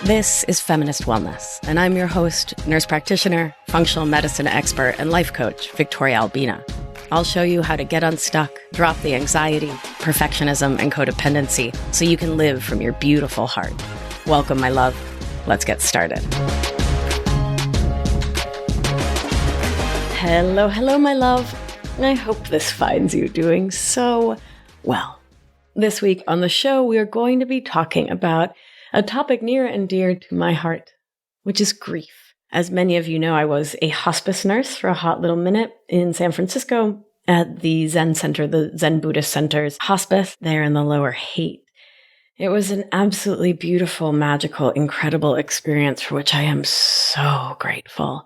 This is Feminist Wellness, and I'm your host, nurse practitioner, functional medicine expert, and life coach, Victoria Albina. I'll show you how to get unstuck, drop the anxiety, perfectionism, and codependency so you can live from your beautiful heart. Welcome, my love. Let's get started. Hello, hello, my love. I hope this finds you doing so well. This week on the show, we are going to be talking about a topic near and dear to my heart, which is grief. As many of you know, I was a hospice nurse for a hot little minute in San Francisco at the Zen Center, the Zen Buddhist Center's hospice there in the Lower Haight. It was an absolutely beautiful, magical, incredible experience for which I am so grateful.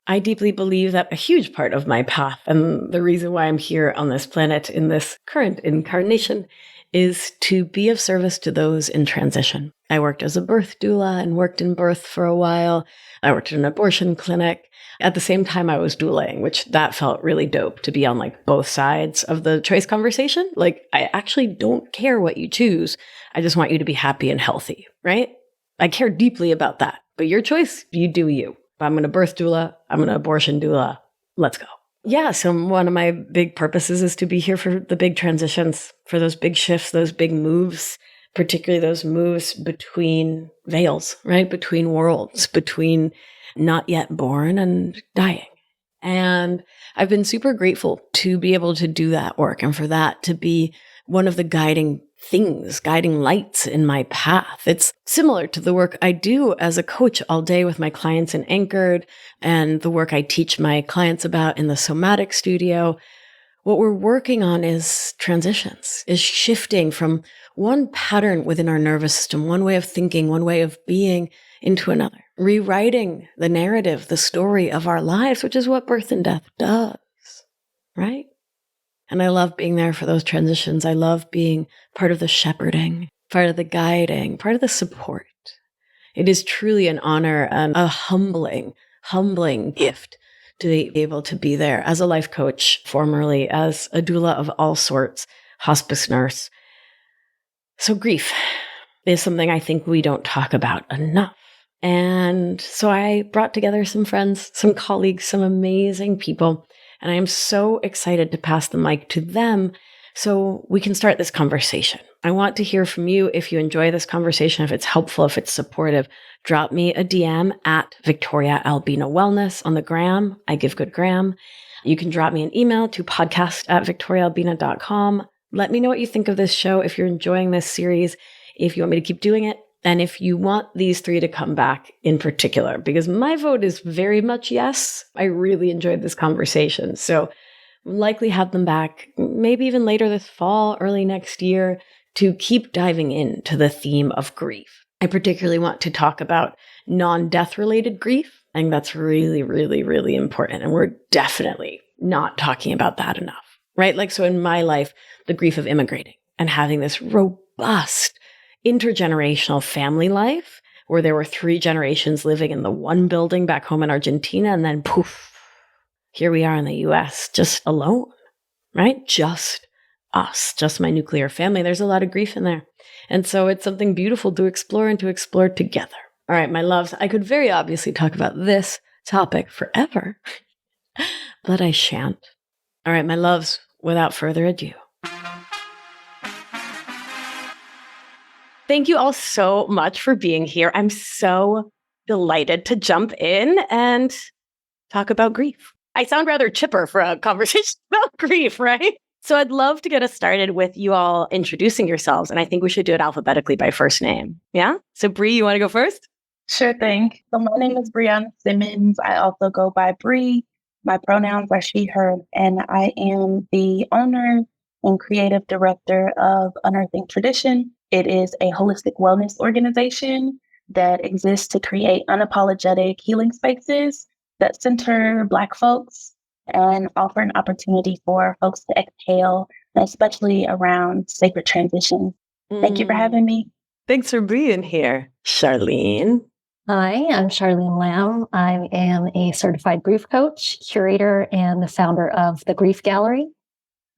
I deeply believe that a huge part of my path and the reason why I'm here on this planet in this current incarnation is to be of service to those in transition. I worked as a birth doula and worked in birth for a while. I worked in an abortion clinic. At the same time, I was doulaing, which that felt really dope to be on like both sides of the choice conversation. Like, I actually don't care what you choose. I just want you to be happy and healthy, right? I care deeply about that. But your choice, you do you. I'm going to birth doula. I'm going to abortion doula. Let's go. Yeah, so one of my big purposes is to be here for the big transitions, for those big shifts, those big moves, particularly those moves between veils, right? Between worlds, between not yet born and dying. And I've been super grateful to be able to do that work and for that to be one of the guiding things, guiding lights in my path. It's similar to the work I do as a coach all day with my clients in Anchored and the work I teach my clients about in the somatic studio. What we're working on is transitions, is shifting from one pattern within our nervous system, one way of thinking, one way of being into another, rewriting the narrative, the story of our lives, which is what birth and death does, right? And I love being there for those transitions. I love being part of the shepherding, part of the guiding, part of the support. It is truly an honor and a humbling gift to be able to be there as a life coach, formerly as a doula of all sorts, hospice nurse. So grief is something I think we don't talk about enough. And so I brought together some friends, some colleagues, some amazing people. And I am so excited to pass the mic to them so we can start this conversation. I want to hear from you if you enjoy this conversation, if it's helpful, if it's supportive. Drop me a DM at Victoria Albina Wellness on the gram. I give good gram. You can drop me an email to podcast@victoriaalbina.com. Let me know what you think of this show, if you're enjoying this series, if you want me to keep doing it, and if you want these three to come back in particular, because my vote is very much yes. I really enjoyed this conversation. So likely have them back, maybe even later this fall, early next year, to keep diving into the theme of grief. I particularly want to talk about non-death related grief. I think that's really, really, really important. And we're definitely not talking about that enough, right? Like, so in my life, the grief of immigrating and having this robust intergenerational family life where there were 3 generations living in the one building back home in Argentina. And then poof, here we are in the US, just alone, right? Just us, just my nuclear family. There's a lot of grief in there. And so it's something beautiful to explore and to explore together. All right, my loves, I could very obviously talk about this topic forever, but I shan't. All right, my loves, without further ado. Thank you all so much for being here. I'm so delighted to jump in and talk about grief. I sound rather chipper for a conversation about grief, right? So I'd love to get us started with you all introducing yourselves, and I think we should do it alphabetically by first name. Yeah? So Bree, you want to go first? Sure thing. So my name is Brianna Simmons. I also go by Bree. My pronouns are she, her, and I am the owner and creative director of Unearthing Tradition. It is a holistic wellness organization that exists to create unapologetic healing spaces that center Black folks and offer an opportunity for folks to exhale, especially around sacred transitions. Thank you for having me. Thanks for being here, Charlene. Hi, I'm Charlene Lam. I am a certified grief coach, curator, and the founder of the Grief Gallery.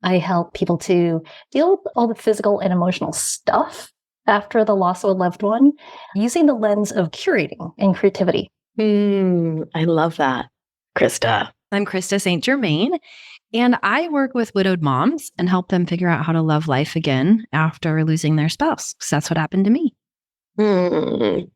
I help people to deal with all the physical and emotional stuff after the loss of a loved one, using the lens of curating and creativity. I love that. Krista. I'm Krista St-Germain, and I work with widowed moms and help them figure out how to love life again after losing their spouse, because that's what happened to me.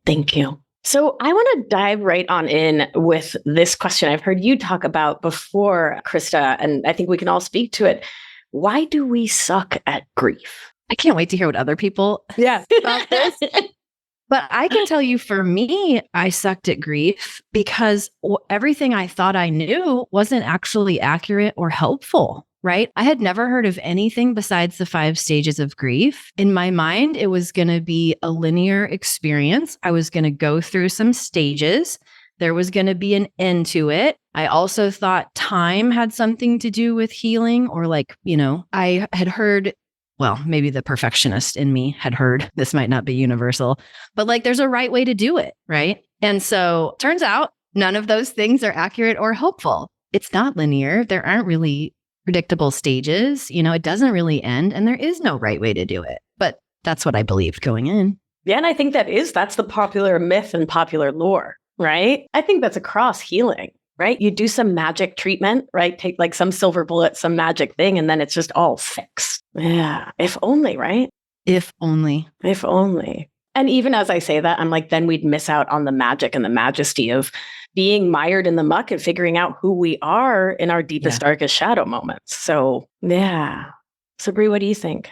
Thank you. So I want to dive right on in with this question I've heard you talk about before, Krista, and I think we can all speak to it. Why do we suck at grief? I can't wait to hear what other people about this. But I can tell you, for me, I sucked at grief because everything I thought I knew wasn't actually accurate or helpful, right? I had never heard of anything besides the 5 stages of grief. In my mind, it was going to be a linear experience. I was going to go through some stages. There was going to be an end to it. I also thought time had something to do with healing, or I had heard, well, maybe the perfectionist in me had heard, this might not be universal, but there's a right way to do it, right? And so turns out none of those things are accurate or helpful. It's not linear. There aren't really predictable stages. It doesn't really end, and there is no right way to do it. But that's what I believed going in. Yeah, and I think that's the popular myth and popular lore, right? I think that's across healing, right? You do some magic treatment, right? Take some silver bullet, some magic thing, and then it's just all fixed. Yeah. If only, right? If only. If only. And even as I say that, I'm then we'd miss out on the magic and the majesty of being mired in the muck and figuring out who we are in our deepest, darkest shadow moments. So, yeah. So, Brie, what do you think?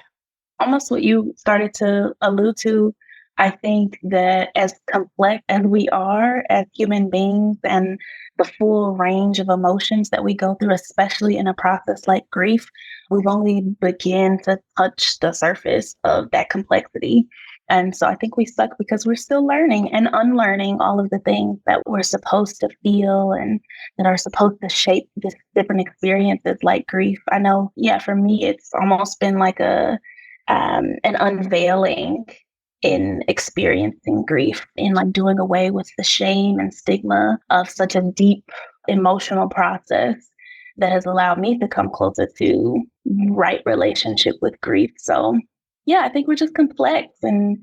Almost what you started to allude to. I think that as complex as we are as human beings and the full range of emotions that we go through, especially in a process like grief, we've only begun to touch the surface of that complexity. And so I think we suck because we're still learning and unlearning all of the things that we're supposed to feel and that are supposed to shape this different experiences like grief. I know, for me, it's almost been like an unveiling in experiencing grief, in doing away with the shame and stigma of such a deep emotional process that has allowed me to come closer to right relationship with grief. So I think we're just complex, and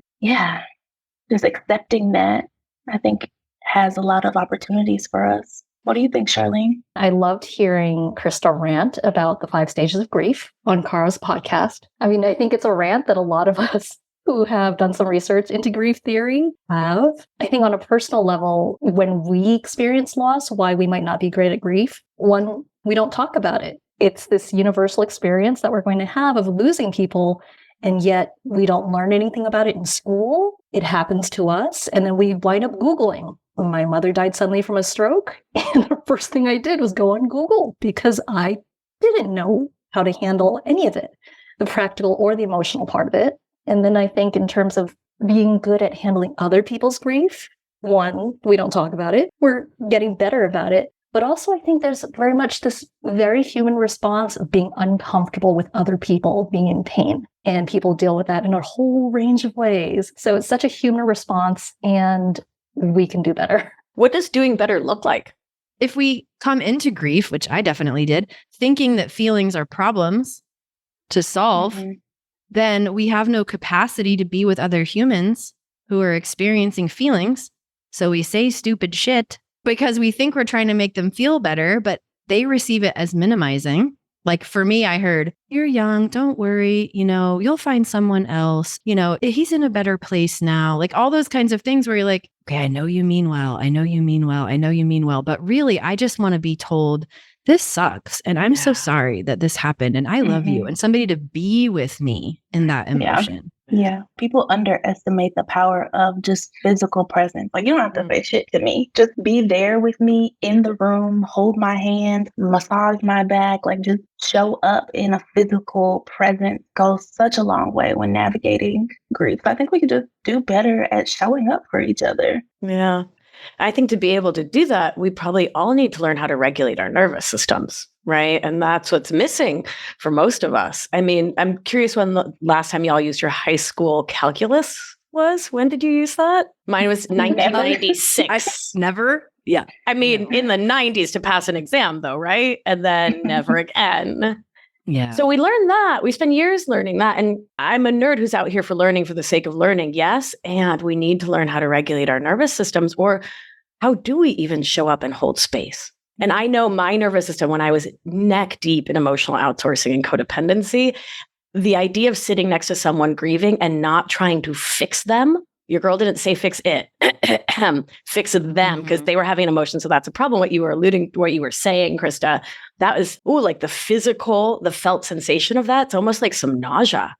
just accepting that, I think, has a lot of opportunities for us. What do you think, Charlene? I loved hearing Krista rant about the 5 stages of grief on Kara's podcast. I mean, I think it's a rant that a lot of us who have done some research into grief theory have. I think on a personal level, when we experience loss, why we might not be great at grief, one, we don't talk about it. It's this universal experience that we're going to have of losing people, and yet we don't learn anything about it in school. It happens to us, and then we wind up Googling. My mother died suddenly from a stroke, and the first thing I did was go on Google because I didn't know how to handle any of it, the practical or the emotional part of it. And then I think in terms of being good at handling other people's grief, one, we don't talk about it. We're getting better about it. But also I think there's very much this very human response of being uncomfortable with other people being in pain. And people deal with that in a whole range of ways. So it's such a human response, and we can do better. What does doing better look like? If we come into grief, which I definitely did, thinking that feelings are problems to solve, then we have no capacity to be with other humans who are experiencing feelings. So we say stupid shit because we think we're trying to make them feel better, but they receive it as minimizing. Like for me, I heard, you're young, don't worry, you'll find someone else, he's in a better place now. Like all those kinds of things where you're like, okay, I know you mean well. I know you mean well. I know you mean well. But really, I just want to be told this sucks. And I'm so sorry that this happened. And I love you. And somebody to be with me in that emotion. Yeah. People underestimate the power of just physical presence. You don't have to say shit to me. Just be there with me in the room, hold my hand, massage my back, just show up in a physical presence goes such a long way when navigating grief. I think we could just do better at showing up for each other. Yeah. I think to be able to do that, we probably all need to learn how to regulate our nervous systems, right? And that's what's missing for most of us. I mean, I'm curious when the last time y'all used your high school calculus was. When did you use that? Mine was 1996. Never. Yeah. I mean, in the 90s to pass an exam though, right? And then never again. Yeah. So we learned that. We spend years learning that. And I'm a nerd who's out here for learning for the sake of learning. Yes. And we need to learn how to regulate our nervous systems, or how do we even show up and hold space? And I know my nervous system, when I was neck deep in emotional outsourcing and codependency, the idea of sitting next to someone grieving and not trying to fix them. Your girl didn't say fix it, fix them, because they were having an emotion. So that's a problem. What you were alluding to, what you were saying, Krista, that was, like the physical, the felt sensation of that. It's almost like some nausea.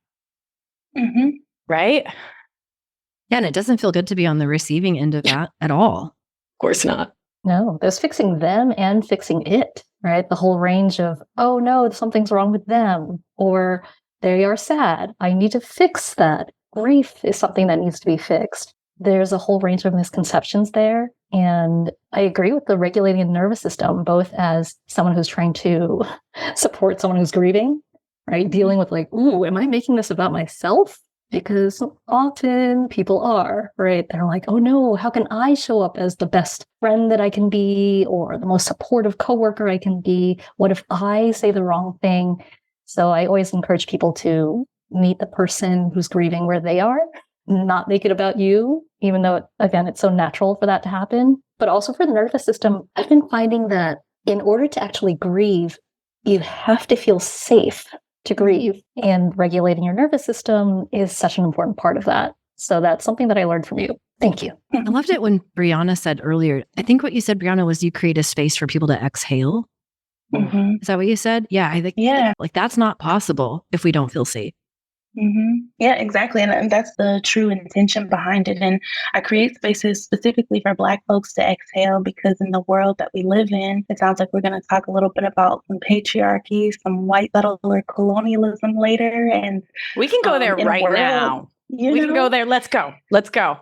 Right? Yeah. And it doesn't feel good to be on the receiving end of that at all. Of course not. No, there's fixing them and fixing it, right? The whole range of, oh no, something's wrong with them, or they are sad. I need to fix that. Grief is something that needs to be fixed. There's a whole range of misconceptions there. And I agree with the regulating the nervous system, both as someone who's trying to support someone who's grieving, right? Dealing with like, ooh, am I making this about myself? Because often people are, right? They're like, oh no, how can I show up as the best friend that I can be, or the most supportive coworker I can be? What if I say the wrong thing? So I always encourage people to meet the person who's grieving where they are, not make it about you, even though, again, it's so natural for that to happen. But also for the nervous system, I've been finding that in order to actually grieve, you have to feel safe to grieve. And regulating your nervous system is such an important part of that. So that's something that I learned from you. Thank you. I loved it when Brianna said earlier, I think what you said, Brianna, was you create a space for people to exhale. Is that what you said? Yeah. I think like that's not possible if we don't feel safe. Yeah, exactly. And that's the true intention behind it. And I create spaces specifically for Black folks to exhale, because in the world that we live in, it sounds like we're going to talk a little bit about some patriarchy, some white settler colonialism later. And we can go there right now. We can go there. Let's go. Let's go.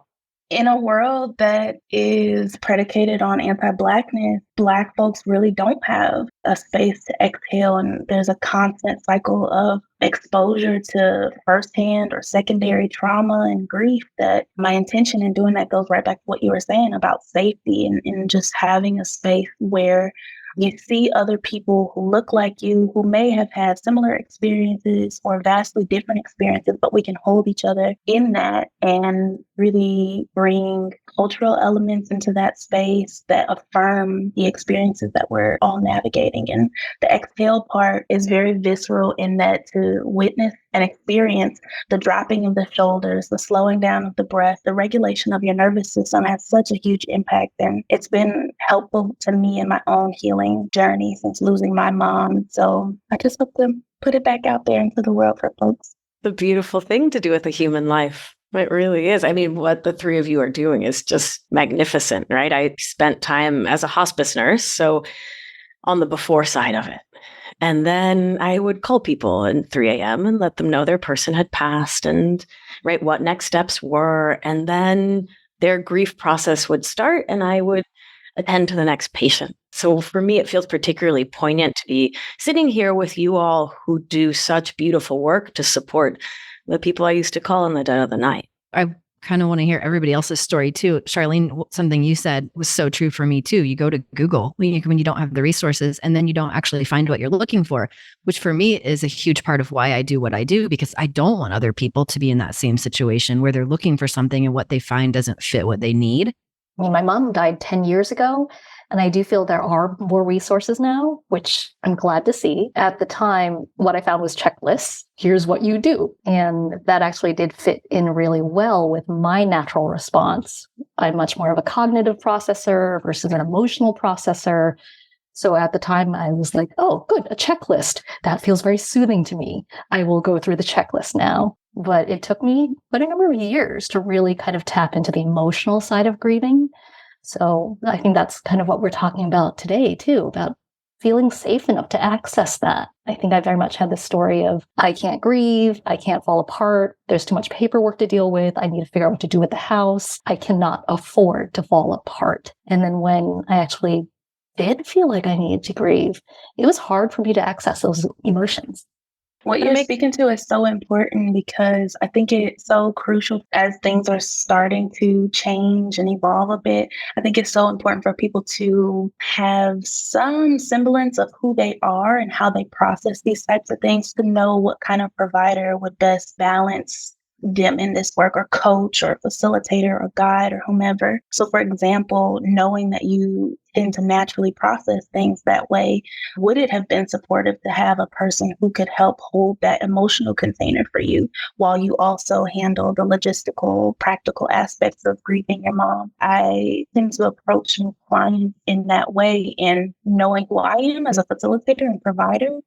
In a world that is predicated on anti-Blackness, Black folks really don't have a space to exhale. And there's a constant cycle of exposure to firsthand or secondary trauma and grief, that my intention in doing that goes right back to what you were saying about safety, and just having a space where you see other people who look like you, who may have had similar experiences or vastly different experiences, but we can hold each other in that and really bring cultural elements into that space that affirm the experiences that we're all navigating. And the exhale part is very visceral, in that to witness and experience the dropping of the shoulders, the slowing down of the breath, the regulation of your nervous system has such a huge impact. And it's been helpful to me in my own healing journey since losing my mom. So I just hope to put it back out there into the world for folks. The beautiful thing to do with a human life. It really is. I mean, what the three of you are doing is just magnificent, right? I spent time as a hospice nurse, so on the before side of it. And then I would call people at 3 a.m. and let them know their person had passed and what next steps were. And then their grief process would start and I would attend to the next patient. So for me, it feels particularly poignant to be sitting here with you all who do such beautiful work to support the people I used to call in the dead of the night. I kind of want to hear everybody else's story too. Charlene, something you said was so true for me too. You go to Google when you don't have the resources, and then you don't actually find what you're looking for, which for me is a huge part of why I do what I do, because I don't want other people to be in that same situation where they're looking for something and what they find doesn't fit what they need. I mean, my mom died 10 years ago, and I do feel there are more resources now, which I'm glad to see. At the time, what I found was checklists. Here's what you do. And that actually did fit in really well with my natural response. I'm much more of a cognitive processor versus an emotional processor. So at the time, I was like, oh, good, a checklist. That feels very soothing to me. I will go through the checklist now. But it took me quite a number of years to really kind of tap into the emotional side of grieving. So I think that's kind of what we're talking about today, too, about feeling safe enough to access that. I think I very much had the story of, I can't grieve, I can't fall apart, there's too much paperwork to deal with, I need to figure out what to do with the house, I cannot afford to fall apart. And then when I actually did feel like I needed to grieve, it was hard for me to access those emotions. What you're speaking to is so important because I think it's so crucial as things are starting to change and evolve a bit. I think it's so important for people to have some semblance of who they are and how they process these types of things, to know what kind of provider would best balance them in this work, or coach or facilitator or guide or whomever. So for example, knowing that you tend to naturally process things that way, would it have been supportive to have a person who could help hold that emotional container for you while you also handle the logistical, practical aspects of grieving your mom? I tend to approach my clients in that way, and knowing who I am as a facilitator and provider,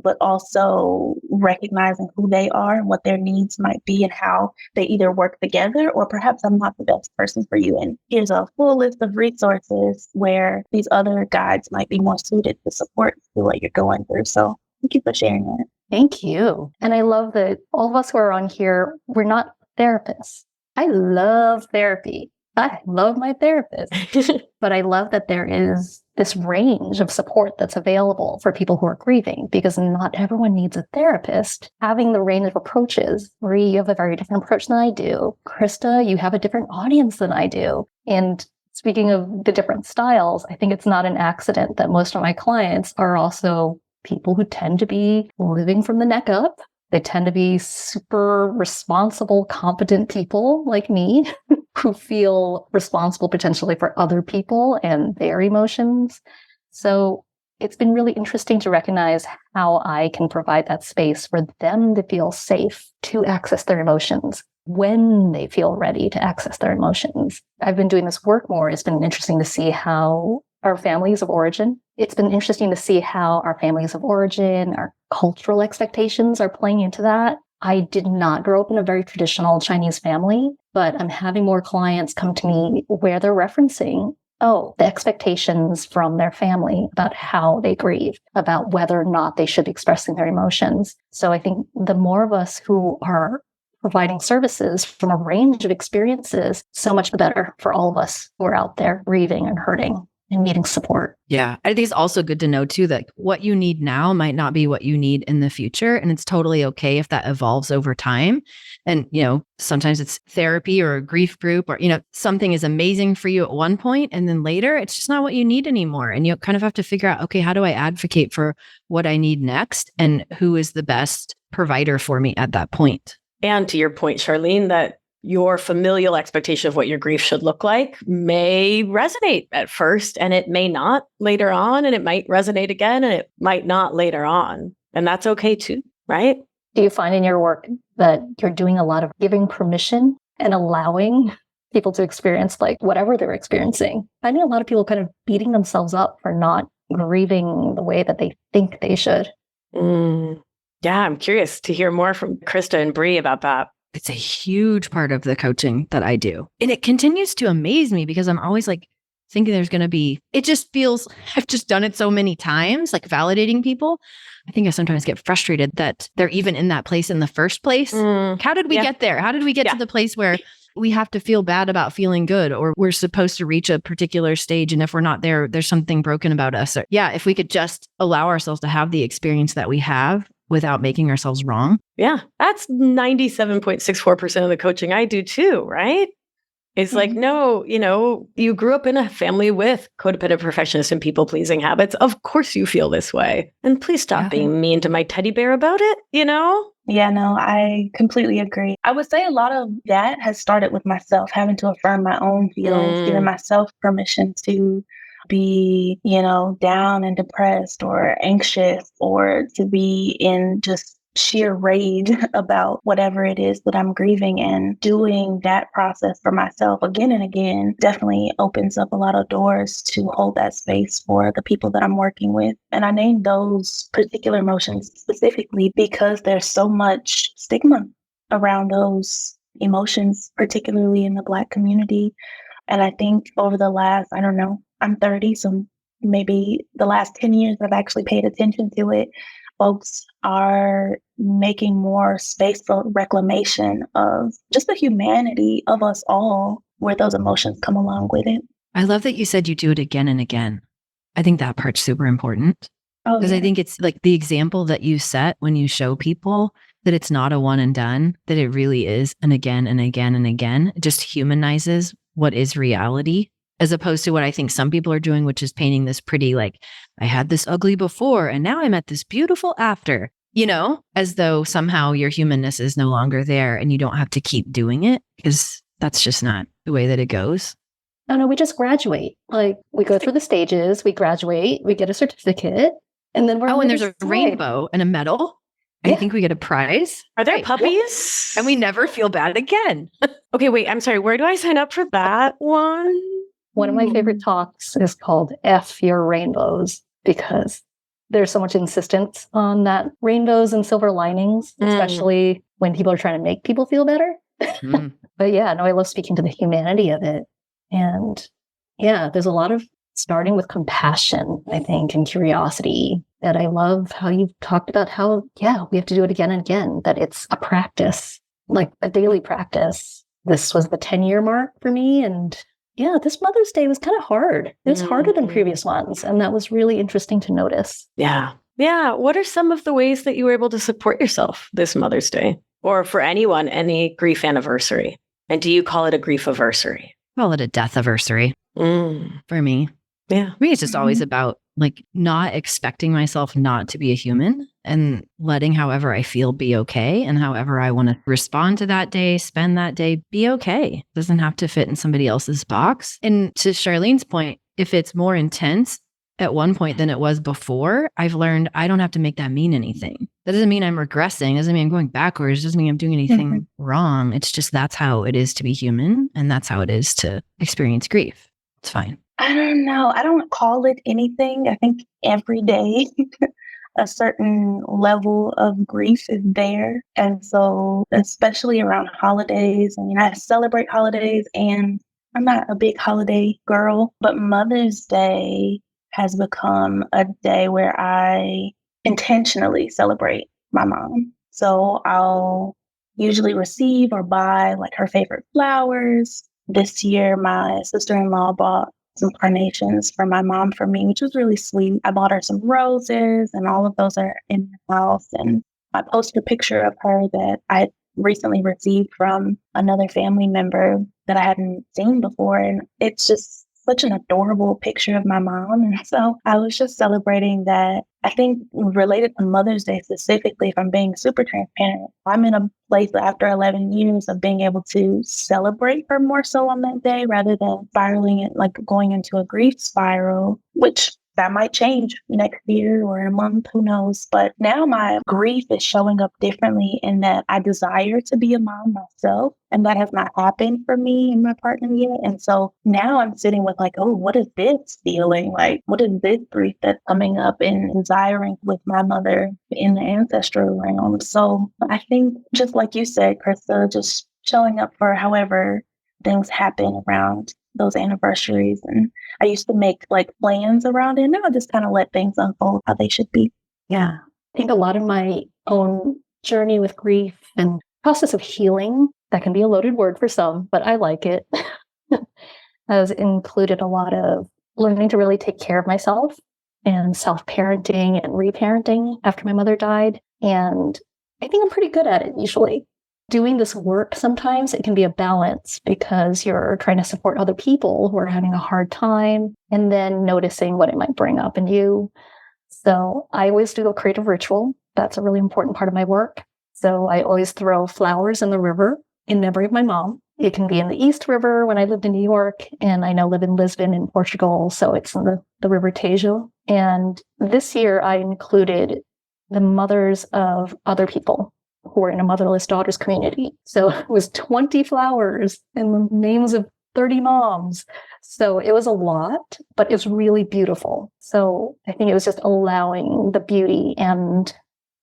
but also recognizing who they are and what their needs might be and how they either work together, or perhaps I'm not the best person for you. And here's a full list of resources where these other guides might be more suited to support what you're going through. So thank you for sharing that. Thank you. And I love that all of us who are on here, we're not therapists. I love therapy. I love my therapist. But I love that there is this range of support that's available for people who are grieving, because not everyone needs a therapist. Having the range of approaches, Marie, you have a very different approach than I do. Krista, you have a different audience than I do. And speaking of the different styles, I think it's not an accident that most of my clients are also people who tend to be living from the neck up. They tend to be super responsible, competent people like me who feel responsible potentially for other people and their emotions. So it's been really interesting to recognize how I can provide that space for them to feel safe to access their emotions when they feel ready to access their emotions. I've been doing this work more. It's been interesting to see how our families of origin, our cultural expectations are playing into that. I did not grow up in a very traditional Chinese family, but I'm having more clients come to me where they're referencing, the expectations from their family about how they grieve, about whether or not they should be expressing their emotions. So I think the more of us who are providing services from a range of experiences, so much better for all of us who are out there grieving and hurting and needing support. Yeah. I think it's also good to know too, that what you need now might not be what you need in the future. And it's totally okay if that evolves over time. And, sometimes it's therapy or a grief group, or, something is amazing for you at one point, and then later it's just not what you need anymore. And you kind of have to figure out, okay, how do I advocate for what I need next? And who is the best provider for me at that point? And to your point, Charlene, that your familial expectation of what your grief should look like may resonate at first, and it may not later on, and it might resonate again, and it might not later on. And that's okay too, right? Do you find in your work that you're doing a lot of giving permission and allowing people to experience like whatever they're experiencing? I know a lot of people kind of beating themselves up for not grieving the way that they think they should. Yeah, I'm curious to hear more from Krista and Bree about that. It's a huge part of the coaching that I do. And it continues to amaze me because I'm always like thinking there's going to be, it just feels, I've just done it so many times, like validating people. I think I sometimes get frustrated that they're even in that place in the first place. How did we get there? How did we get to the place where we have to feel bad about feeling good, or we're supposed to reach a particular stage, and if we're not there, there's something broken about us? Or, if we could just allow ourselves to have the experience that we have without making ourselves wrong. Yeah, that's 97.64% of the coaching I do too, right? It's like, no, you grew up in a family with codependent, perfectionist, and people-pleasing habits. Of course you feel this way. And please stop being mean to my teddy bear about it, Yeah, no, I completely agree. I would say a lot of that has started with myself, having to affirm my own feelings, giving myself permission to be, down and depressed or anxious, or to be in just sheer rage about whatever it is that I'm grieving. And doing that process for myself again and again definitely opens up a lot of doors to hold that space for the people that I'm working with. And I named those particular emotions specifically because there's so much stigma around those emotions, particularly in the Black community. And I think over the last, I'm 30, so maybe the last 10 years I've actually paid attention to it. Folks are making more space for reclamation of just the humanity of us all, where those emotions come along with it. I love that you said you do it again and again. I think that part's super important. Oh, Because I yeah. think it's like the example that you set when you show people that it's not a one and done, that it really is an again and again and again. It just humanizes what is reality, as opposed to what I think some people are doing, which is painting this pretty, like, I had this ugly before and now I'm at this beautiful after, as though somehow your humanness is no longer there and you don't have to keep doing it, because that's just not the way that it goes. No, we just graduate. Like, we go through the stages, we graduate, we get a certificate, and then we're and there's a rainbow and a medal. I think we get a prize. Are there puppies? And we never feel bad again. Okay, wait, I'm sorry. Where do I sign up for that one? One of my favorite talks is called F Your Rainbows, because there's so much insistence on that rainbows and silver linings, especially when people are trying to make people feel better. But yeah, no, I love speaking to the humanity of it. And yeah, there's a lot of starting with compassion, I think, and curiosity. And I love how you've talked about how, we have to do it again and again, that it's a practice, like a daily practice. This was the 10-year mark for me. And yeah, this Mother's Day was kind of hard. It was harder than previous ones. And that was really interesting to notice. Yeah. Yeah. What are some of the ways that you were able to support yourself this Mother's Day? Or for anyone, any grief anniversary? And do you call it a grief anniversary? Call it a death anniversary for me. Yeah. For me, it's just always about like not expecting myself not to be a human and letting however I feel be okay. And however I want to respond to that day, spend that day, be okay. It doesn't have to fit in somebody else's box. And to Charlene's point, if it's more intense at one point than it was before, I've learned I don't have to make that mean anything. That doesn't mean I'm regressing. Doesn't mean I'm going backwards. Doesn't mean I'm doing anything wrong. It's just that's how it is to be human. And that's how it is to experience grief. It's fine. I don't know. I don't call it anything. I think every day a certain level of grief is there. And so, especially around holidays, I mean, I celebrate holidays and I'm not a big holiday girl, but Mother's Day has become a day where I intentionally celebrate my mom. So I'll usually receive or buy like her favorite flowers. This year, my sister-in-law bought some carnations for my mom for me, which was really sweet. I bought her some roses and all of those are in the house. And I posted a picture of her that I recently received from another family member that I hadn't seen before. And it's just such an adorable picture of my mom. And so I was just celebrating that. I think related to Mother's Day specifically, if I'm being super transparent, I'm in a place after 11 years of being able to celebrate her more so on that day rather than spiraling it, like going into a grief spiral, which that might change next year or in a month, who knows. But now my grief is showing up differently in that I desire to be a mom myself. And that has not happened for me and my partner yet. And so now I'm sitting with like, oh, what is this feeling? Like, what is this grief that's coming up and desiring with my mother in the ancestral realm? So I think just like you said, Krista, just showing up for however things happen around those anniversaries. And I used to make like plans around it. And now I just kind of let things unfold how they should be. Yeah. I think a lot of my own journey with grief and process of healing, that can be a loaded word for some, but I like it, has included a lot of learning to really take care of myself and self-parenting and reparenting after my mother died. And I think I'm pretty good at it usually. Doing this work, sometimes it can be a balance because you're trying to support other people who are having a hard time and then noticing what it might bring up in you. So I always do a creative ritual. That's a really important part of my work. So I always throw flowers in the river in memory of my mom. It can be in the East River when I lived in New York, and I now live in Lisbon in Portugal. So it's in the River Tejo. And this year I included the mothers of other people who were in a motherless daughters community. So it was 20 flowers and the names of 30 moms. So it was a lot, but it was really beautiful. So I think it was just allowing the beauty and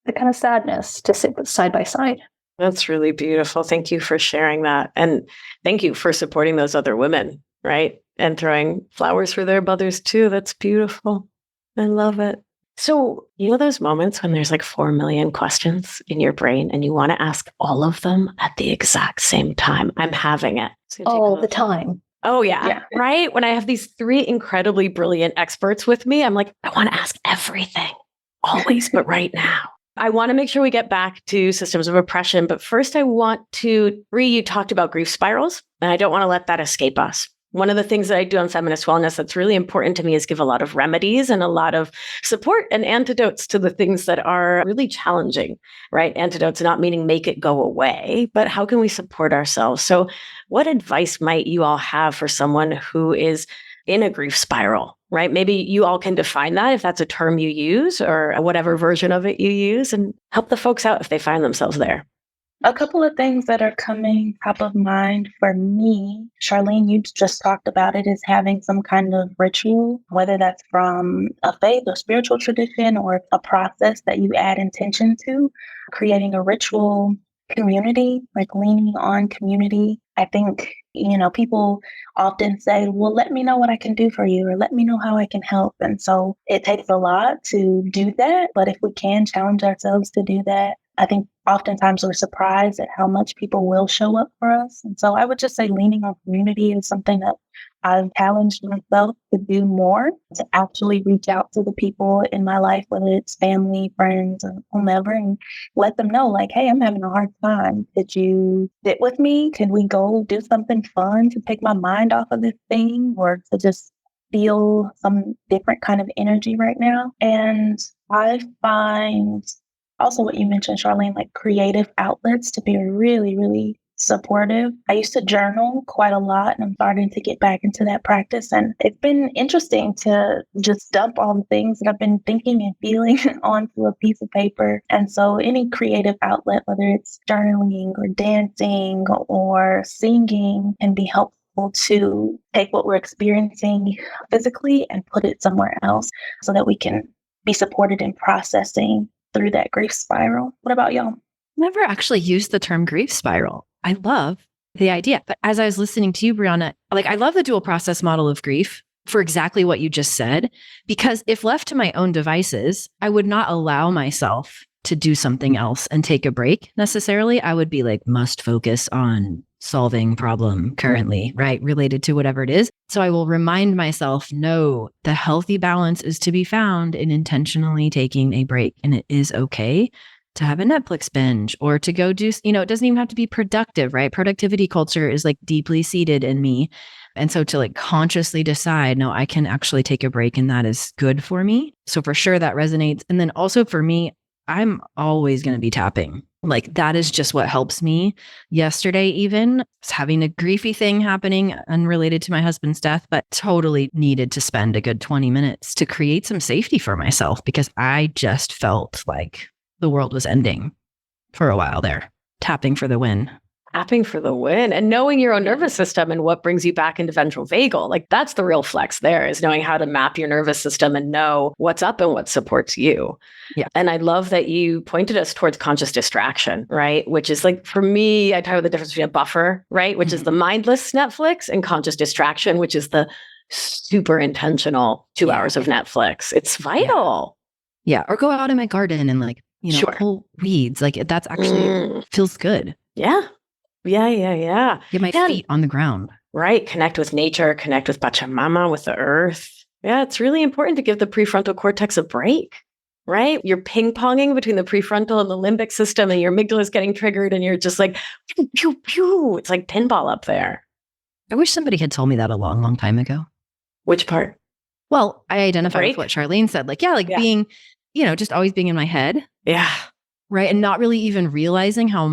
the kind of sadness to sit side by side. That's really beautiful. Thank you for sharing that. And thank you for supporting those other women, right? And throwing flowers for their mothers too. That's beautiful. I love it. So, you know those moments when there's like 4 million questions in your brain and you want to ask all of them at the exact same time? I'm having it. All the time. Oh, yeah. Right? When I have these 3 incredibly brilliant experts with me, I'm like, I want to ask everything. always, but right now. I want to make sure we get back to systems of oppression, but first I want to, Bree, you talked about grief spirals, and I don't want to let that escape us. One of the things that I do on Feminist Wellness that's really important to me is give a lot of remedies and a lot of support and antidotes to the things that are really challenging, right? Antidotes not meaning make it go away, but how can we support ourselves? So what advice might you all have for someone who is in a grief spiral, right? Maybe you all can define that if that's a term you use or whatever version of it you use, and help the folks out if they find themselves there. A couple of things that are coming top of mind for me, Charlene, you just talked about it, is having some kind of ritual, whether that's from a faith or spiritual tradition or a process that you add intention to, creating a ritual community, like leaning on community. I think, people often say, well, let me know what I can do for you, or let me know how I can help. And so it takes a lot to do that. But if we can challenge ourselves to do that, I think oftentimes we're surprised at how much people will show up for us. And so I would just say leaning on community is something that I've challenged myself to do more, to actually reach out to the people in my life, whether it's family, friends, or whomever, and let them know, like, hey, I'm having a hard time. Could you sit with me? Can we go do something fun to take my mind off of this thing, or to just feel some different kind of energy right now? And I find also what you mentioned, Charlene, like creative outlets to be really, really supportive. I used to journal quite a lot, and I'm starting to get back into that practice. And it's been interesting to just dump all the things that I've been thinking and feeling onto a piece of paper. And so any creative outlet, whether it's journaling or dancing or singing, can be helpful to take what we're experiencing physically and put it somewhere else so that we can be supported in processing through that grief spiral. What about y'all? Never actually used the term grief spiral. I love the idea. But as I was listening to you, Brianna, I love the dual process model of grief for exactly what you just said, because if left to my own devices, I would not allow myself to do something else and take a break necessarily. I would be like, must focus on solving problem currently, right? Related to whatever it is. So I will remind myself, no, the healthy balance is to be found in intentionally taking a break. And it is okay to have a Netflix binge or to go do, it doesn't even have to be productive, right? Productivity culture is like deeply seated in me. And so to like consciously decide, no, I can actually take a break and that is good for me. So for sure that resonates. And then also for me, I'm always going to be tapping. Like that is just what helps me. Yesterday, even I was having a griefy thing happening unrelated to my husband's death, but totally needed to spend a good 20 minutes to create some safety for myself because I just felt like the world was ending for a while there. Tapping for the win. Tapping for the win and knowing your own nervous system and what brings you back into ventral vagal. Like that's the real flex there, is knowing how to map your nervous system and know what's up and what supports you. Yeah. And I love that you pointed us towards conscious distraction, right? Which is like, for me, I talk about the difference between a buffer, right? Which is the mindless Netflix, and conscious distraction, which is the super intentional 2 hours of Netflix. It's vital. Yeah. Or go out in my garden and Sure. pull weeds. Like that's actually feels good. Yeah. Yeah. Get my feet on the ground. Right. Connect with nature, connect with Pachamama, with the earth. Yeah. It's really important to give the prefrontal cortex a break, right? You're ping-ponging between the prefrontal and the limbic system, and your amygdala is getting triggered, and you're just like, pew, pew, pew. It's like pinball up there. I wish somebody had told me that a long, long time ago. Which part? Well, I identify with what Charlene said. Being, just always being in my head. Yeah. Right. And not really even realizing how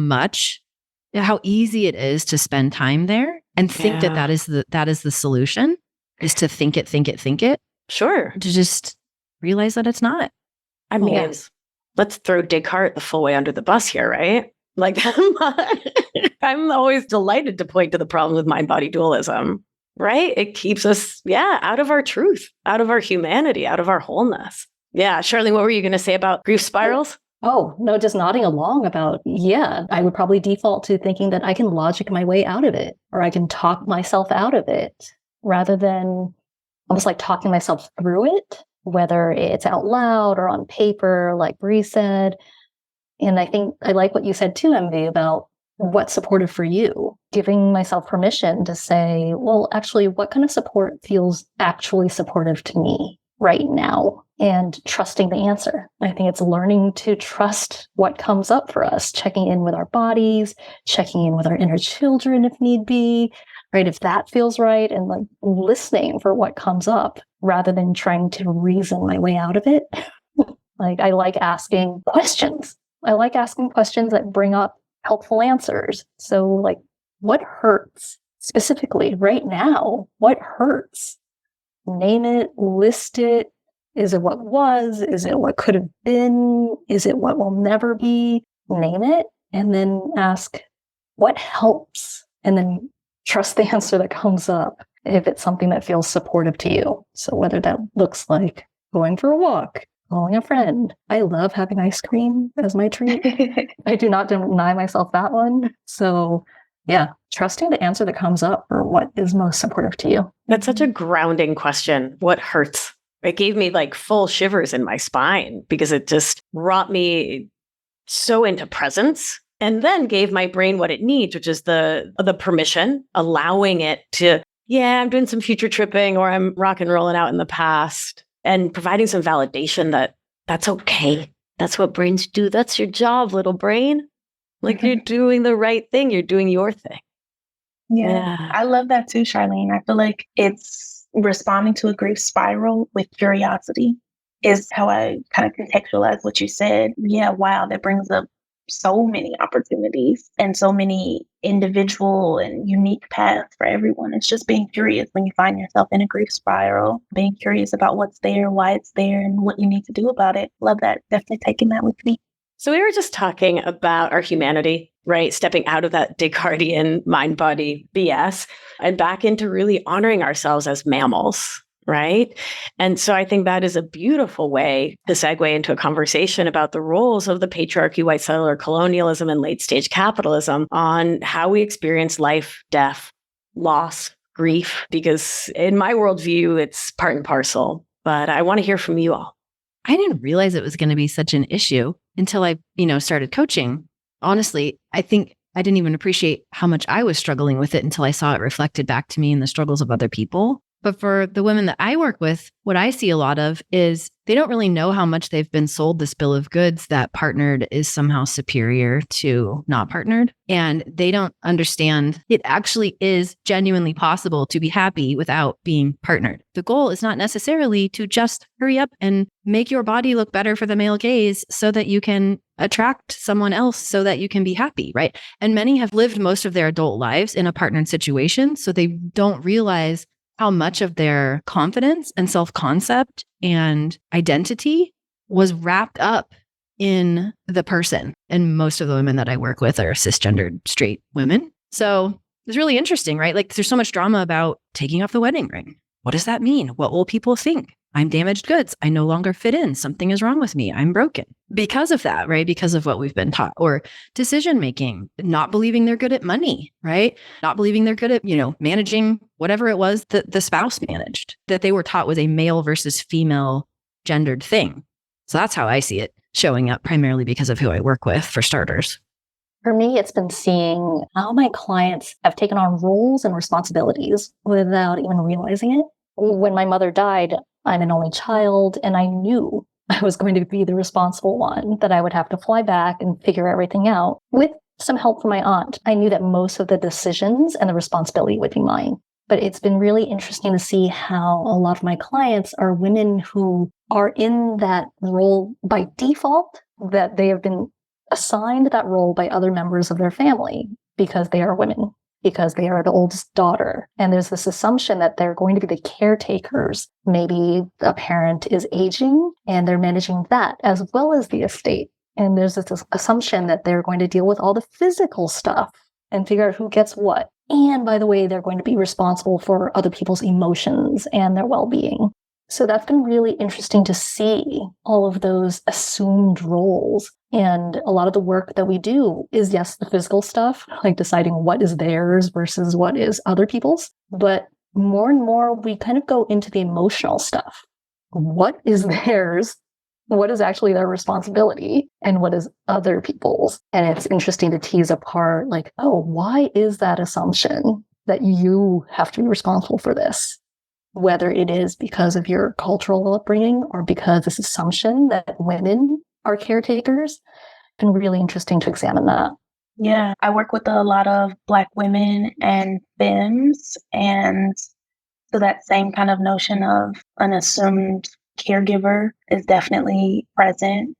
easy it is to spend time there and think that is the solution, is to think it. Sure. To just realize that it's not. I mean, let's throw Descartes the full way under the bus here, right? Like, I'm always delighted to point to the problem with mind-body dualism, right? It keeps us, out of our truth, out of our humanity, out of our wholeness. Yeah. Charlene, what were you going to say about grief spirals? Oh, no, just nodding along about, I would probably default to thinking that I can logic my way out of it, or I can talk myself out of it, rather than almost like talking myself through it, whether it's out loud or on paper, like Bree said. And I think I like what you said too, MV, about what's supportive for you, giving myself permission to say, well, actually, what kind of support feels actually supportive to me right now? and trusting the answer. I think it's learning to trust what comes up for us, checking in with our bodies, checking in with our inner children if need be, right? If that feels right, and like listening for what comes up rather than trying to reason my way out of it. Like I like asking questions. I like asking questions that bring up helpful answers. So like, what hurts specifically right now? What hurts? Name it, list it. Is it what was? Is it what could have been? Is it what will never be? Name it, and then ask, what helps? And then trust the answer that comes up if it's something that feels supportive to you. So whether that looks like going for a walk, calling a friend. I love having ice cream as my treat. I do not deny myself that one. So yeah, trusting the answer that comes up for what is most supportive to you. That's such a grounding question. What hurts? It gave me like full shivers in my spine because it just brought me so into presence, and then gave my brain what it needs, which is the permission, allowing it to, yeah, I'm doing some future tripping, or I'm rock and rolling out in the past, and providing some validation that that's okay. That's what brains do. That's your job, little brain. Like you're doing the right thing. You're doing your thing. Yeah. I love that too, Charlene. I feel like it's responding to a grief spiral with curiosity is how I kind of contextualize what you said. Yeah, wow, that brings up so many opportunities and so many individual and unique paths for everyone. It's just being curious when you find yourself in a grief spiral, being curious about what's there, why it's there, and what you need to do about it. Love that. Definitely taking that with me. So we were just talking about our humanity, right? Stepping out of that Descartesian mind-body BS and back into really honoring ourselves as mammals, right? And so I think that is a beautiful way to segue into a conversation about the roles of the patriarchy, white settler colonialism, and late-stage capitalism on how we experience life, death, loss, grief, because in my worldview, it's part and parcel. But I want to hear from you all. I didn't realize it was going to be such an issue until I, started coaching. Honestly, I think I didn't even appreciate how much I was struggling with it until I saw it reflected back to me in the struggles of other people. But for the women that I work with, what I see a lot of is they don't really know how much they've been sold this bill of goods that partnered is somehow superior to not partnered. And they don't understand it actually is genuinely possible to be happy without being partnered. The goal is not necessarily to just hurry up and make your body look better for the male gaze so that you can attract someone else so that you can be happy, right? And many have lived most of their adult lives in a partnered situation, so they don't realize how much of their confidence and self-concept and identity was wrapped up in the person. And most of the women that I work with are cisgendered straight women. So it's really interesting, right? Like there's so much drama about taking off the wedding ring. What does that mean? What will people think? I'm damaged goods. I no longer fit in. Something is wrong with me. I'm broken. Because of that, right? Because of what we've been taught. Or decision making, not believing they're good at money, right? Not believing they're good at, managing whatever it was that the spouse managed, that they were taught was a male versus female gendered thing. So that's how I see it showing up, primarily because of who I work with, for starters. For me, it's been seeing how my clients have taken on roles and responsibilities without even realizing it. When my mother died, I'm an only child, and I knew I was going to be the responsible one, that I would have to fly back and figure everything out with some help from my aunt. I knew that most of the decisions and the responsibility would be mine. But it's been really interesting to see how a lot of my clients are women who are in that role by default, that they have been assigned that role by other members of their family because they are women, because they are the oldest daughter. And there's this assumption that they're going to be the caretakers. Maybe a parent is aging and they're managing that as well as the estate. And there's this assumption that they're going to deal with all the physical stuff and figure out who gets what. And by the way, they're going to be responsible for other people's emotions and their well-being. So that's been really interesting to see all of those assumed roles. And a lot of the work that we do is, yes, the physical stuff, like deciding what is theirs versus what is other people's. But more and more, we kind of go into the emotional stuff. What is theirs? What is actually their responsibility? And what is other people's? And it's interesting to tease apart, like, oh, why is that assumption that you have to be responsible for this? whether it is because of your cultural upbringing or because this assumption that women are caretakers. It's been really interesting to examine that. Yeah, I work with a lot of Black women and femmes, and so that same kind of notion of an assumed caregiver is definitely present.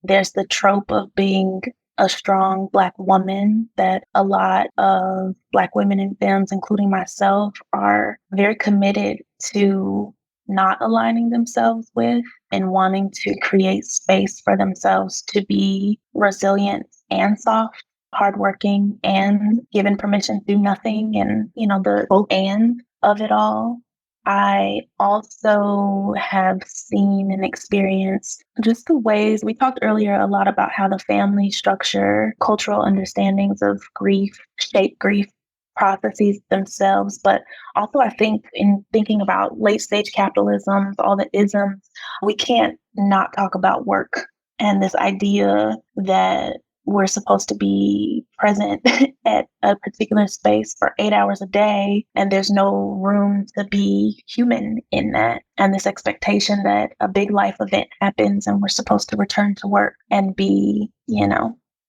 There's the trope of being a strong Black woman that a lot of Black women and femmes, including myself, are very committed to not aligning themselves with and wanting to create space for themselves to be resilient and soft, hardworking, and given permission to do nothing, and, the both and of it all. I also have seen and experienced just the ways we talked earlier a lot about how the family structure, cultural understandings of grief shape grief processes themselves. But also, I think in thinking about late stage capitalism, all the isms, we can't not talk about work and this idea that we're supposed to be present at a particular space for 8 hours a day, and there's no room to be human in that. And this expectation that a big life event happens and we're supposed to return to work and be,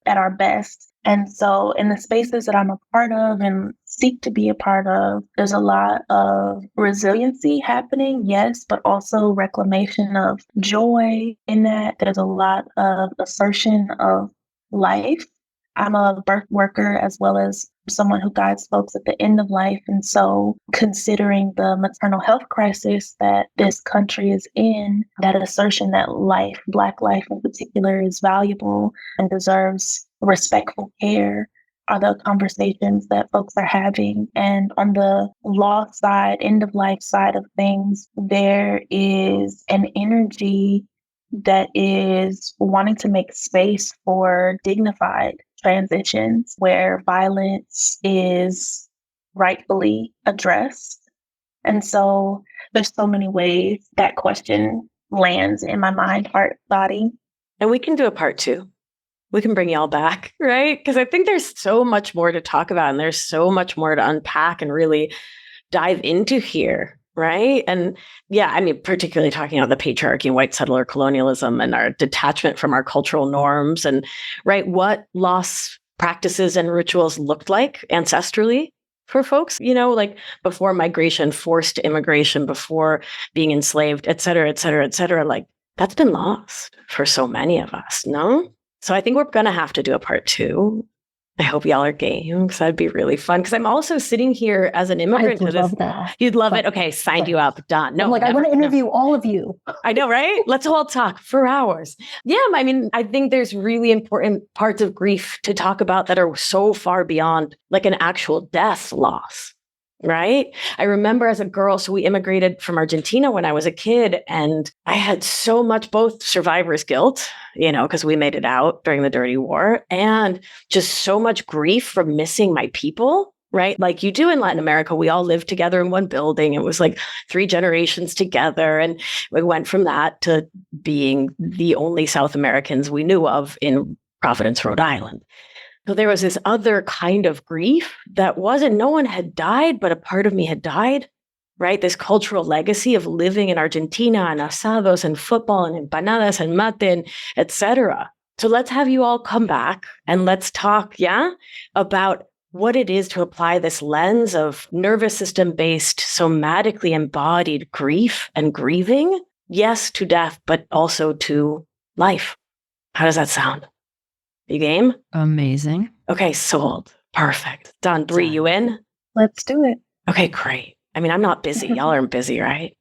at our best. And so in the spaces that I'm a part of and seek to be a part of, there's a lot of resiliency happening, yes, but also reclamation of joy in that. There's a lot of assertion of life. I'm a birth worker as well as someone who guides folks at the end of life. And so considering the maternal health crisis that this country is in, that assertion that life, Black life in particular, is valuable and deserves respectful care are the conversations that folks are having. And on the loss side, end of life side of things, there is an energy that is wanting to make space for dignified transitions where violence is rightfully addressed. And so there's so many ways that question lands in my mind, heart, body. And we can do a part 2. We can bring y'all back, right? Because I think there's so much more to talk about and there's so much more to unpack and really dive into here. Right. And yeah, I mean, particularly talking about the patriarchy and white settler colonialism and our detachment from our cultural norms and what loss practices and rituals looked like ancestrally for folks, like before migration, forced immigration, before being enslaved, et cetera, et cetera, et cetera. Like that's been lost for so many of us. No. So I think we're going to have to do a part 2. I hope y'all are game because that'd be really fun. Because I'm also sitting here as an immigrant to this. Love that. You'd love it. Okay, signed you up. Done. No, I want to interview all of you. I know, right? Let's all talk for hours. Yeah, I mean, I think there's really important parts of grief to talk about that are so far beyond like an actual death loss. Right? I remember as a girl, so we immigrated from Argentina when I was a kid, and I had so much both survivor's guilt, because we made it out during the dirty war, and just so much grief from missing my people, right? Like you do in Latin America, we all lived together in one building. It was like 3 generations together. And we went from that to being the only South Americans we knew of in Providence, Rhode Island. So there was this other kind of grief that no one had died, but a part of me had died, right? This cultural legacy of living in Argentina and asados and football and empanadas and mate, and et cetera. So let's have you all come back and let's talk, about what it is to apply this lens of nervous system-based, somatically embodied grief and grieving, yes, to death, but also to life. How does that sound? You game? Amazing. Okay, sold. Perfect. Done. Bree, you in? Let's do it. Okay, great. I mean, I'm not busy. Y'all aren't busy, right?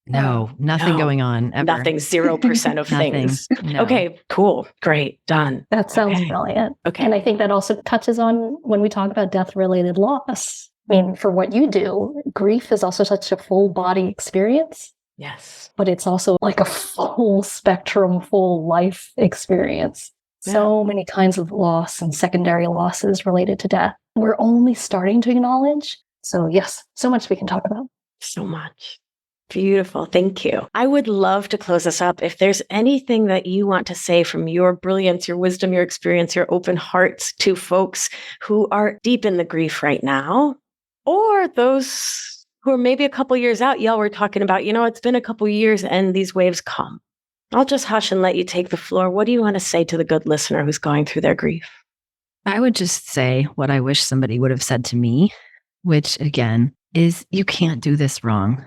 No, nothing going on ever. Nothing, 0% of things. No. Okay, cool. Great. Done. That sounds brilliant. Okay. And I think that also touches on when we talk about death-related loss. I mean, for what you do, grief is also such a full body experience. Yes. But it's also like a full spectrum, full life experience. So many kinds of loss and secondary losses related to death. We're only starting to acknowledge. So yes, so much we can talk about. So much. Beautiful. Thank you. I would love to close this up. If there's anything that you want to say from your brilliance, your wisdom, your experience, your open hearts to folks who are deep in the grief right now, or those who are maybe a couple years out, y'all were talking about, it's been a couple years and these waves come. I'll just hush and let you take the floor. What do you want to say to the good listener who's going through their grief? I would just say what I wish somebody would have said to me, which again is you can't do this wrong.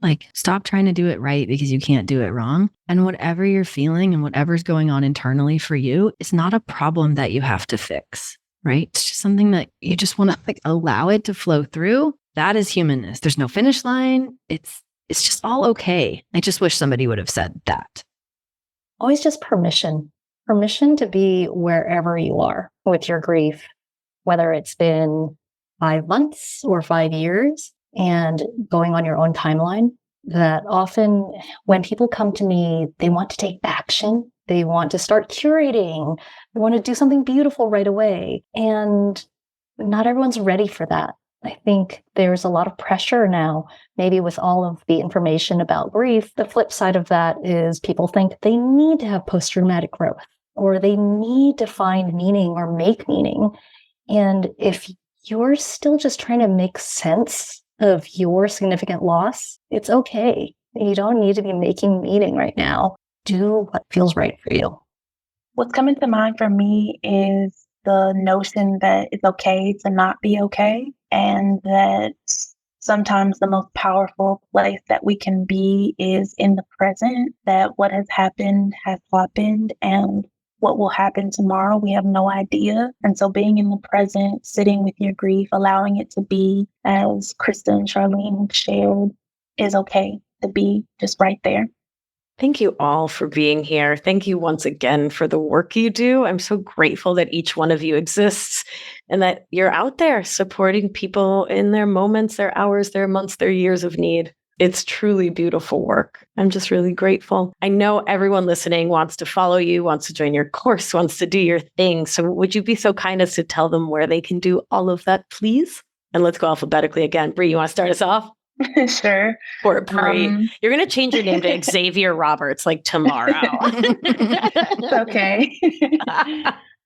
Like, stop trying to do it right because you can't do it wrong. And whatever you're feeling and whatever's going on internally for you is not a problem that you have to fix, right? It's just something that you just want to allow it to flow through. That is humanness. There's no finish line. It's just all okay. I just wish somebody would have said that. Always just permission to be wherever you are with your grief, whether it's been 5 months or 5 years, and going on your own timeline. That often when people come to me, they want to take action. They want to start curating. They want to do something beautiful right away. And not everyone's ready for that. I think there's a lot of pressure now, maybe with all of the information about grief. The flip side of that is people think they need to have post-traumatic growth, or they need to find meaning or make meaning. And if you're still just trying to make sense of your significant loss, it's okay. You don't need to be making meaning right now. Do what feels right for you. What's coming to mind for me is the notion that it's okay to not be okay, and that sometimes the most powerful place that we can be is in the present, that what has happened, and what will happen tomorrow, we have no idea. And so being in the present, sitting with your grief, allowing it to be, as Krista and Charlene shared, is okay to be just right there. Thank you all for being here. Thank you once again for the work you do. I'm so grateful that each one of you exists and that you're out there supporting people in their moments, their hours, their months, their years of need. It's truly beautiful work. I'm just really grateful. I know everyone listening wants to follow you, wants to join your course, wants to do your thing. So would you be so kind as to tell them where they can do all of that, please? And let's go alphabetically again. Bree, you want to start us off? Sure. Or Bree. You're going to change your name to Xavier Roberts tomorrow. It's okay.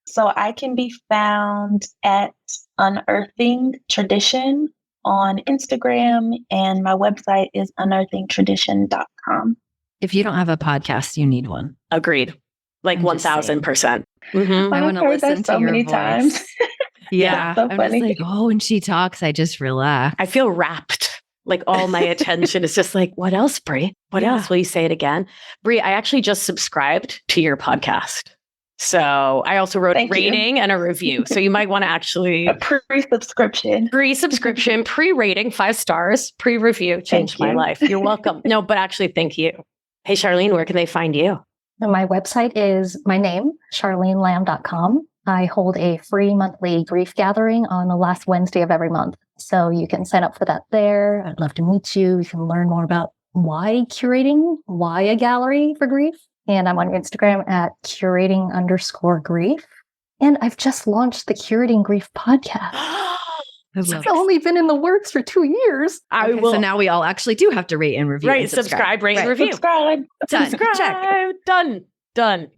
So I can be found at Unearthing Tradition on Instagram, and my website is unearthingtradition.com. If you don't have a podcast, you need one. Agreed. 1,000%. Mm-hmm. I want to listen to your voice. Times. Yeah. So I'm funny. just when she talks, I just relax. I feel wrapped. All my attention is just what else, Brie? What else? Will you say it again? Brie, I actually just subscribed to your podcast. So I also wrote a rating and a review. So you might want to actually... A pre-subscription. Pre-subscription, pre-rating, 5 stars, pre-review. Changed my life. You're welcome. No, but actually, thank you. Hey, Charlene, where can they find you? My website is my name, charlenelam.com. I hold a free monthly grief gathering on the last Wednesday of every month. So you can sign up for that there. I'd love to meet you. You can learn more about why curating, why a gallery for grief. And I'm on Instagram at curating_grief. And I've just launched the Curating Grief podcast. It's only been in the works for 2 years. So now we all actually do have to rate and review. Right, subscribe, rate, and review. Subscribe. Check. Done.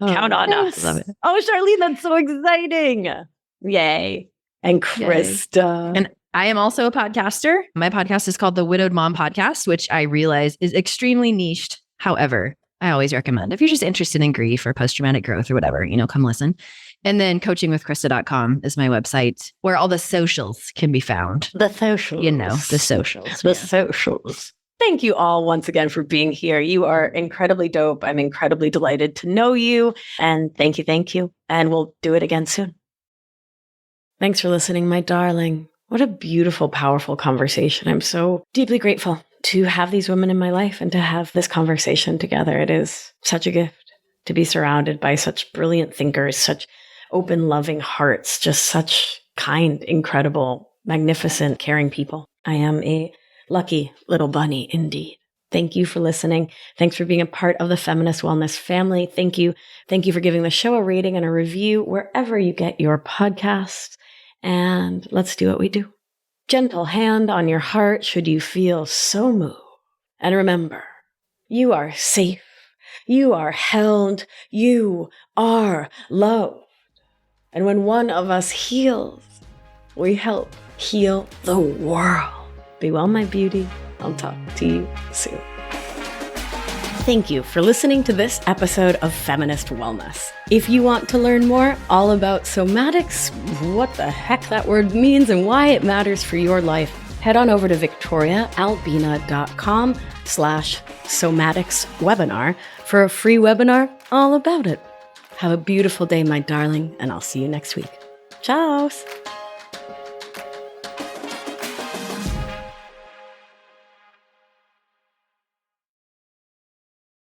Count on us. Love it. Oh, Charlene, that's so exciting. Yay. And Krista. Yay. And I am also a podcaster. My podcast is called the Widowed Mom Podcast, which I realize is extremely niched. However, I always recommend if you're just interested in grief or post-traumatic growth or whatever, come listen. And then coachingwithkrista.com is my website where all the socials can be found. The socials. The socials. The socials. Thank you all once again for being here. You are incredibly dope. I'm incredibly delighted to know you. And thank you. And we'll do it again soon. Thanks for listening, my darling. What a beautiful, powerful conversation. I'm so deeply grateful to have these women in my life and to have this conversation together. It is such a gift to be surrounded by such brilliant thinkers, such open, loving hearts, just such kind, incredible, magnificent, caring people. I am a lucky little bunny indeed. Thank you for listening. Thanks for being a part of the Feminist Wellness family. Thank you. Thank you for giving the show a rating and a review wherever you get your podcasts. And let's do what we do. Gentle hand on your heart should you feel so moved. And remember, you are safe. You are held. You are loved. And when one of us heals, we help heal the world. Be well, my beauty. I'll talk to you soon. Thank you for listening to this episode of Feminist Wellness. If you want to learn more all about somatics, what the heck that word means and why it matters for your life, head on over to victoriaalbina.com/somatics webinar for a free webinar all about it. Have a beautiful day, my darling, and I'll see you next week. Ciao!